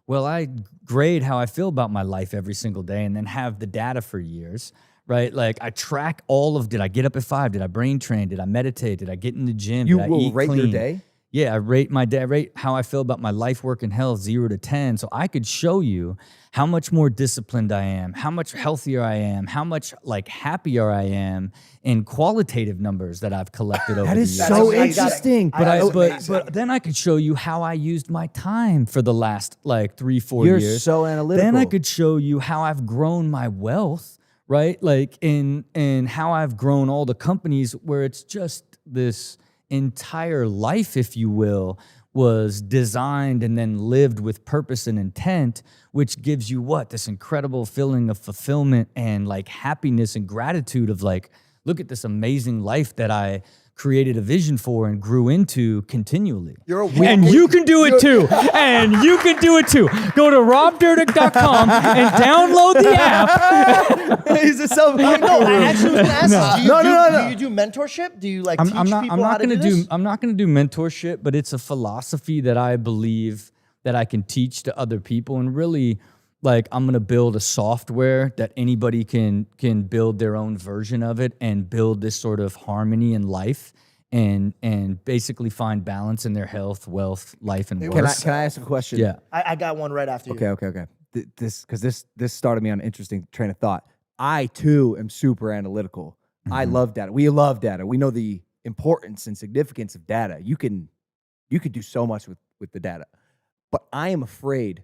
Well, I grade how I feel about my life every single day and then have the data for years, right? Like I track all of, did I get up at 5? Did I brain train? Did I meditate? Did I get in the gym? You Did I will eat rate clean? your day? Yeah, I rate my day, I rate how I feel about my life, work, and health, 0 to 10. So I could show you how much more disciplined I am, how much healthier I am, how much like happier I am in qualitative numbers that I've collected over That the is years. so amazing. interesting. But then I could show you how I used my time for the last like 3-4 You're years. so analytical. Then I could show you how I've grown my wealth, right? Like in how I've grown all the companies where it's just this entire life, if you will, was designed and then lived with purpose and intent, which gives you what? This incredible feeling of fulfillment and like happiness and gratitude of like, look at this amazing life that I created a vision for and grew into continually. And you can do it too. And you can do it too. Go to robdyrdek.com and download the app. He's a self. No, I actually was going to ask you, No. do you do mentorship? Do you like teach people how to do this? I'm not going to do mentorship, but it's a philosophy that I believe that I can teach to other people. And really, like, I'm going to build a software that anybody can build their own version of it and build this sort of harmony in life and basically find balance in their health, wealth, life, and work. Can I ask a question? Yeah. I got one right after you. Okay. This started me on an interesting train of thought. I too am super analytical. I love data. We love data. We know the importance and significance of data. You can do so much with the data, but I am afraid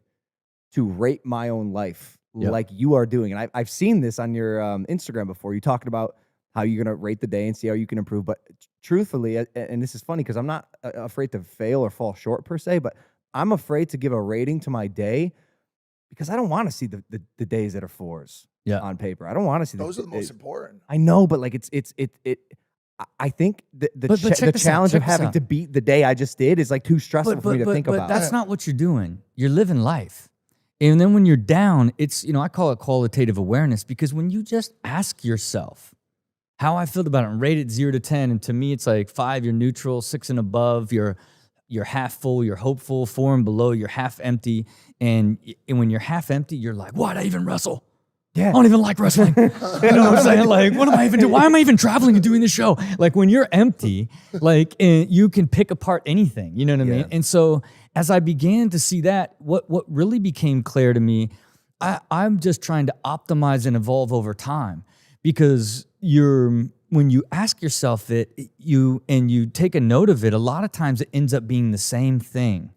to rate my own life like you are doing. And I've seen this on your Instagram before. You talking about how you're going to rate the day and see how you can improve. But truthfully, and this is funny because I'm not afraid to fail or fall short per se, but I'm afraid to give a rating to my day because I don't want to see the days that are 4s on paper. I don't want to see those are the most important. I know, but like I think the challenge of having to beat the day I just did is like too stressful for me to think about. But that's not what you're doing. You're living life. And then when you're down, it's, I call it qualitative awareness, because when you just ask yourself how I feel about it and rate it 0 to 10, and to me it's like 5, you're neutral, 6 and above, you're half full, you're hopeful, 4 and below, you're half empty. And when you're half empty, you're like, why'd I even wrestle? Yeah. I don't even like wrestling. You know what I'm saying? Like, what am I even doing? Why am I even traveling and doing this show? Like, when you're empty, like, you can pick apart anything. You know what I mean? And so as I began to see that, what really became clear to me, I'm just trying to optimize and evolve over time, because when you ask yourself it, you take a note of it, a lot of times it ends up being the same thing.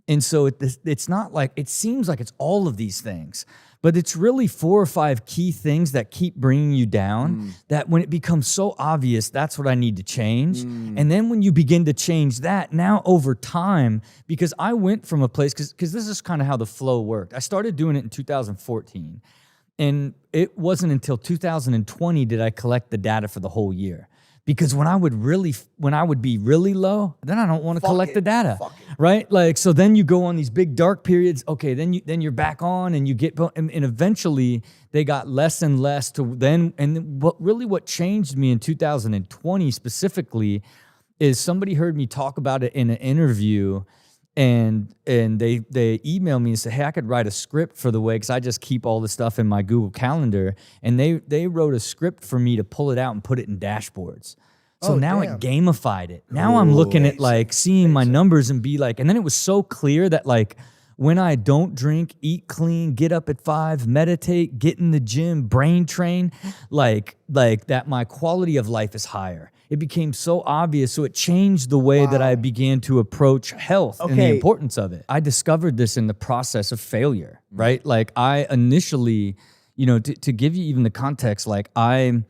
And so it's not like, it seems like it's all of these things, but it's really 4 or 5 key things that keep bringing you down, that when it becomes so obvious, that's what I need to change. And then when you begin to change that, now over time, because I went from a place, because this is kind of how the flow worked. I started doing it in 2014, and it wasn't until 2020 did I collect the data for the whole year. Because when I would be really low, then I don't want to collect the data, right? Like, so then you go on these big dark periods. Okay, then you're back on, and you get, and eventually they got less and less to then. And what changed me in 2020 specifically is somebody heard me talk about it in an interview, and they emailed me and said, hey, I could write a script for the way, because I just keep all the stuff in my Google Calendar, and they wrote a script for me to pull it out and put it in dashboards. So now it gamified it. Now I'm looking at like seeing my numbers and be like, and then it was so clear that like when I don't drink, eat clean, get up at 5, meditate, get in the gym, brain train, like that my quality of life is higher. It became so obvious. So it changed the way that I began to approach health and the importance of it. I discovered this in the process of failure, right? Like I initially, to give you even the context, like I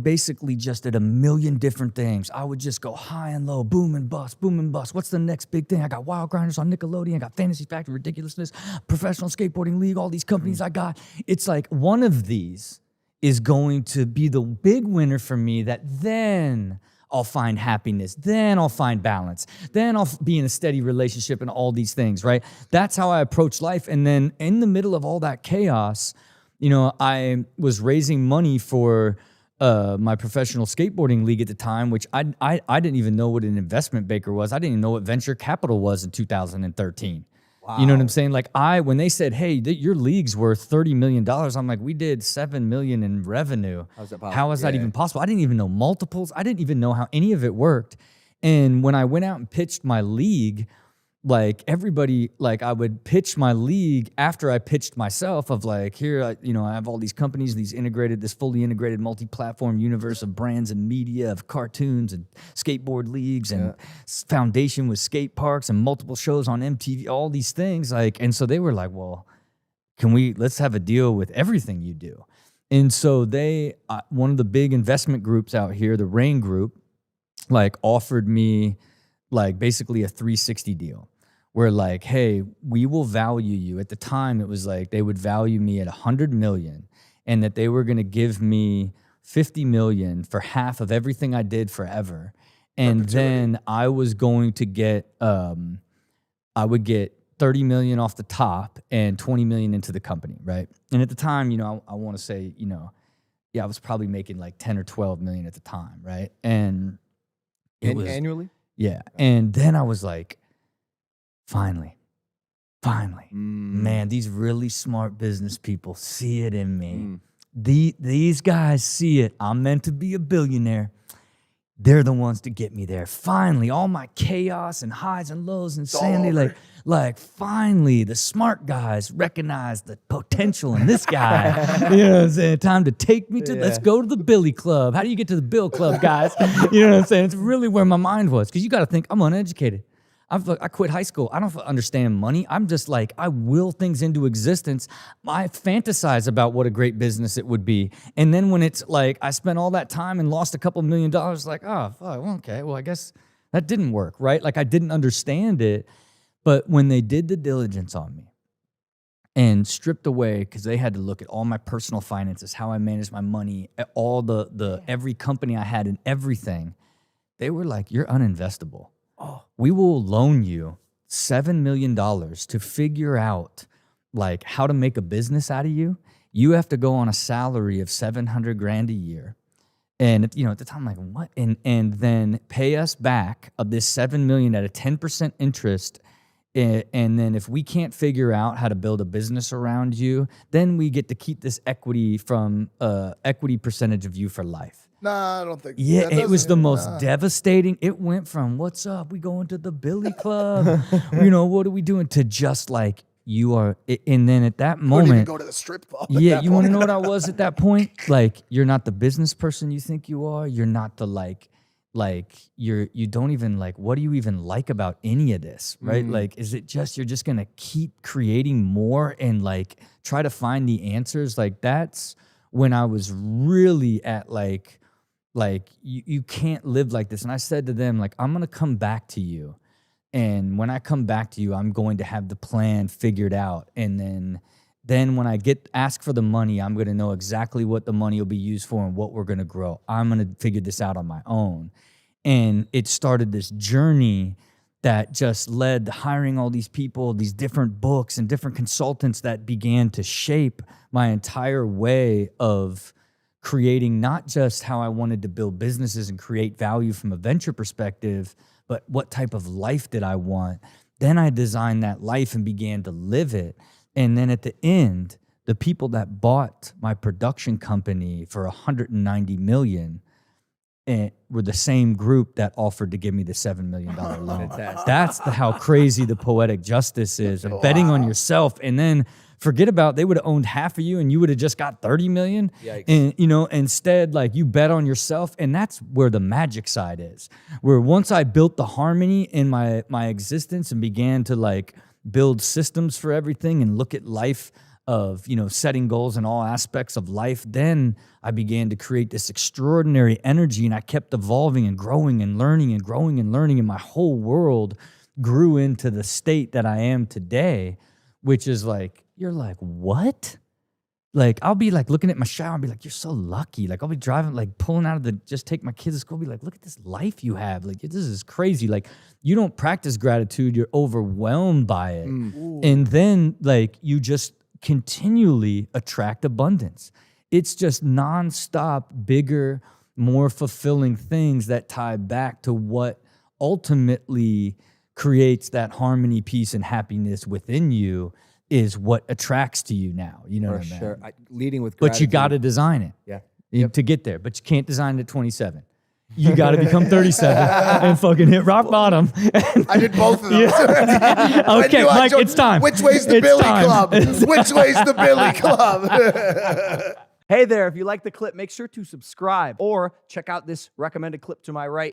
basically just did a million different things. I would just go high and low, boom and bust, boom and bust. What's the next big thing? I got Wild Grinders on Nickelodeon. I got Fantasy Factory, Ridiculousness, Professional Skateboarding League, all these companies I got. It's like one of these is going to be the big winner for me, that then I'll find happiness, then I'll find balance, then I'll be in a steady relationship and all these things, right? That's how I approach life. And then in the middle of all that chaos, I was raising money for my professional skateboarding league at the time, which I didn't even know what an investment banker was. I didn't even know what venture capital was in 2013. You know what I'm saying? Like when they said, hey, your league's worth $30 million, I'm like, we did $7 million in revenue. How's that possible? How is that even possible? I didn't even know multiples. I didn't even know how any of it worked. And when I went out and pitched my league, like everybody, like I would pitch my league after I pitched myself of like, here, I have all these companies, this fully integrated multi-platform universe of brands and media, of cartoons and skateboard leagues and foundation with skate parks and multiple shows on MTV, all these things. Like, and so they were like, well, let's have a deal with everything you do. And so one of the big investment groups out here, the Rain Group, like offered me like basically a 360 deal where like, hey, we will value you. At the time, it was like they would value me at 100 million and that they were going to give me 50 million for half of everything I did forever. And then I was going to get, I would get 30 million off the top and 20 million into the company, right? And at the time, I want to say, I was probably making like 10 or 12 million at the time, right? And it was annually? Yeah. And then I was like, finally, man, these really smart business people see it in me. These guys see it. I'm meant to be a billionaire. They're the ones to get me there. Finally, all my chaos and highs and lows and sanity, like finally, the smart guys recognize the potential in this guy. You know what I'm saying? Time to take me let's go to the Billy Club. How do you get to the Bill Club, guys? You know what I'm saying? It's really where my mind was. Because you got to think, I'm uneducated. I quit high school. I don't understand money. I'm just like, I will things into existence. I fantasize about what a great business it would be. And then when it's like, I spent all that time and lost a couple $1 million, like, oh, fuck, well, okay. Well, I guess that didn't work, right? Like I didn't understand it. But when they did the diligence on me and stripped away, because they had to look at all my personal finances, how I managed my money, all the every company I had and everything, they were like, you're uninvestable. We will loan you $7 million to figure out like how to make a business out of you. You have to go on a salary of $700,000 a year. And at the time, I'm like, what? And then pay us back of this $7 million at a 10% interest. And then if we can't figure out how to build a business around you, then we get to keep this equity percentage of you for life. Nah, I don't think. Yeah, it was the most devastating. It went from what's up, we going to the Billy Club, what are we doing, to just like you are. And then at that moment, you even go to the strip club. Yeah, you want to know what I was at that point? Like, you're not the business person you think you are. You're not the you don't even like. What do you even like about any of this, right? Like, is it just you're just gonna keep creating more and like try to find the answers? Like, that's when I was really at like you can't live like this. And I said to them, like, I'm going to come back to you. And when I come back to you, I'm going to have the plan figured out. And then when I ask for the money, I'm going to know exactly what the money will be used for and what we're going to grow. I'm going to figure this out on my own. And it started this journey that just led to hiring all these people, these different books and different consultants that began to shape my entire way of creating not just how I wanted to build businesses and create value from a venture perspective, but what type of life did I want? Then I designed that life and began to live it. And then at the end, the people that bought my production company for $190 million were the same group that offered to give me the $7 million loan. That's how crazy the poetic justice is of betting on yourself. And then forget about, they would have owned half of you and you would have just got 30 million. Yikes. And instead, like, you bet on yourself. And that's where the magic side is, where once I built the harmony in my existence and began to like build systems for everything and look at life of, setting goals in all aspects of life, then I began to create this extraordinary energy, and I kept evolving and growing and learning and growing and learning. And my whole world grew into the state that I am today, which is like, you're like, what? Like, I'll be like looking at my shower and be like, you're so lucky. Like, I'll be driving, like pulling out of just take my kids to school, be like, look at this life you have. Like, this is crazy. Like, you don't practice gratitude, you're overwhelmed by it. And then like, you just continually attract abundance. It's just nonstop, bigger, more fulfilling things that tie back to what ultimately creates that harmony, peace, and happiness within you is what attracts to you now. You know For what I mean? sure. Leading with But you gratitude. got to design it. Yeah. To get there. But you can't design it at 27. You got to become 37 and fucking hit rock bottom. I did both of those. Okay, Mike, it's time. Which way's the It's Billy time. Club? Which way's the Billy Club? Hey there, if you like the clip, make sure to subscribe or check out this recommended clip to my right.